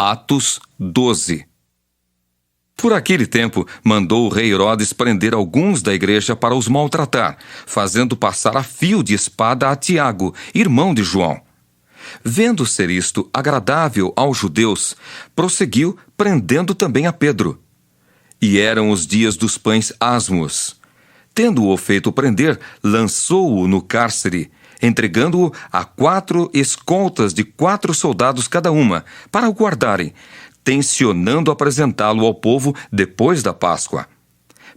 Atos 12. Por aquele tempo, mandou o rei Herodes prender alguns da igreja para os maltratar, fazendo passar a fio de espada a Tiago, irmão de João. Vendo ser isto agradável aos judeus, prosseguiu prendendo também a Pedro. E eram os dias dos pães asmos. Tendo-o feito prender, lançou-o no cárcere, entregando-o a 4 escoltas de 4 soldados cada uma, para o guardarem, tencionando apresentá-lo ao povo depois da Páscoa.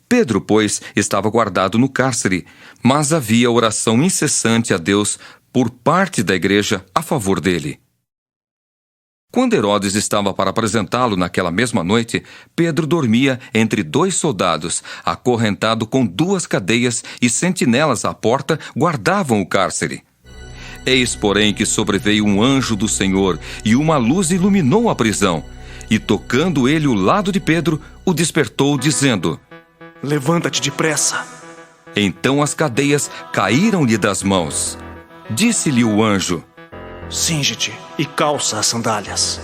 Pedro, pois, estava guardado no cárcere, mas havia oração incessante a Deus por parte da igreja a favor dele. Quando Herodes estava para apresentá-lo naquela mesma noite, Pedro dormia entre 2 soldados, acorrentado com 2 cadeias, e sentinelas à porta guardavam o cárcere. Eis, porém, que sobreveio um anjo do Senhor, e uma luz iluminou a prisão. E tocando ele o lado de Pedro, o despertou, dizendo: Levanta-te depressa. Então as cadeias caíram-lhe das mãos. Disse-lhe o anjo: Cinge-te e calça as sandálias.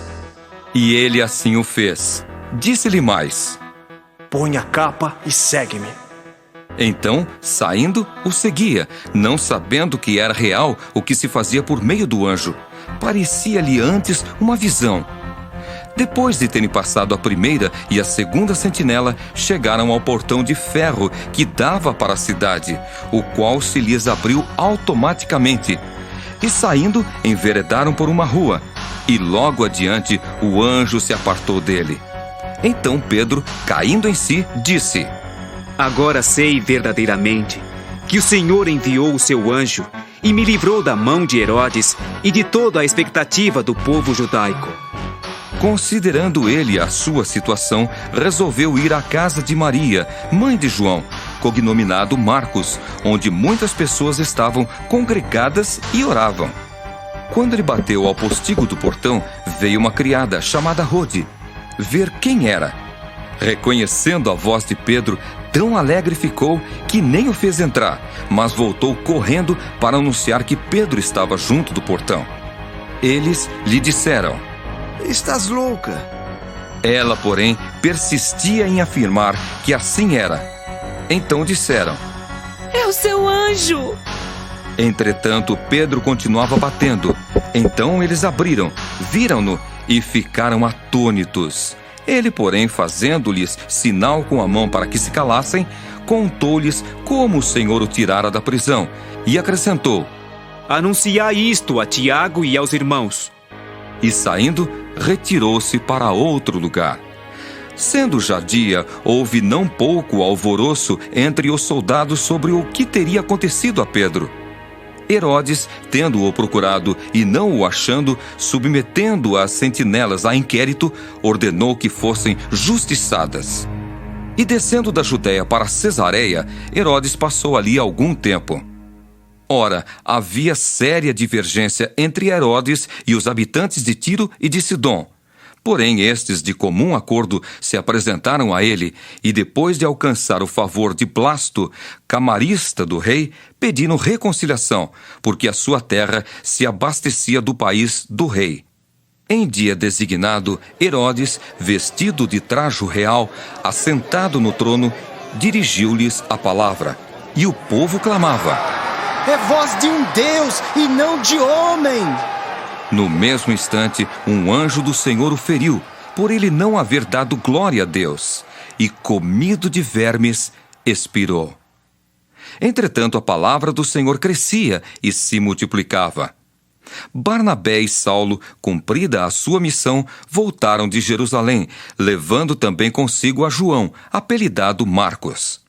E ele assim o fez. Disse-lhe mais: Põe a capa e segue-me. Então, saindo, o seguia, não sabendo que era real o que se fazia por meio do anjo. Parecia-lhe antes uma visão. Depois de terem passado a primeira e a segunda sentinela, chegaram ao portão de ferro que dava para a cidade, o qual se lhes abriu automaticamente. E saindo, enveredaram por uma rua, e logo adiante o anjo se apartou dele. Então Pedro, caindo em si, disse: Agora sei verdadeiramente que o Senhor enviou o seu anjo e me livrou da mão de Herodes e de toda a expectativa do povo judaico. Considerando ele a sua situação, resolveu ir à casa de Maria, mãe de João, cognominado Marcos, onde muitas pessoas estavam congregadas e oravam. Quando ele bateu ao postigo do portão, veio uma criada chamada Rode ver quem era. Reconhecendo a voz de Pedro, tão alegre ficou que nem o fez entrar, mas voltou correndo para anunciar que Pedro estava junto do portão. Eles lhe disseram: Estás louca. Ela, porém, persistia em afirmar que assim era. Então disseram: É o seu anjo! Entretanto, Pedro continuava batendo. Então eles abriram, viram-no e ficaram atônitos. Ele, porém, fazendo-lhes sinal com a mão para que se calassem, contou-lhes como o Senhor o tirara da prisão e acrescentou: Anunciai isto a Tiago e aos irmãos. E saindo, retirou-se para outro lugar. Sendo já dia, houve não pouco alvoroço entre os soldados sobre o que teria acontecido a Pedro. Herodes, tendo-o procurado e não o achando, submetendo as sentinelas a inquérito, ordenou que fossem justiçadas. E descendo da Judéia para Cesareia, Herodes passou ali algum tempo. Ora, havia séria divergência entre Herodes e os habitantes de Tiro e de Sidom. Porém, estes, de comum acordo, se apresentaram a ele e, depois de alcançar o favor de Blasto, camarista do rei, pediram reconciliação, porque a sua terra se abastecia do país do rei. Em dia designado, Herodes, vestido de trajo real, assentado no trono, dirigiu-lhes a palavra, e o povo clamava: É voz de um Deus e não de homem. No mesmo instante, um anjo do Senhor o feriu, por ele não haver dado glória a Deus, e, comido de vermes, expirou. Entretanto, a palavra do Senhor crescia e se multiplicava. Barnabé e Saulo, cumprida a sua missão, voltaram de Jerusalém, levando também consigo a João, apelidado Marcos.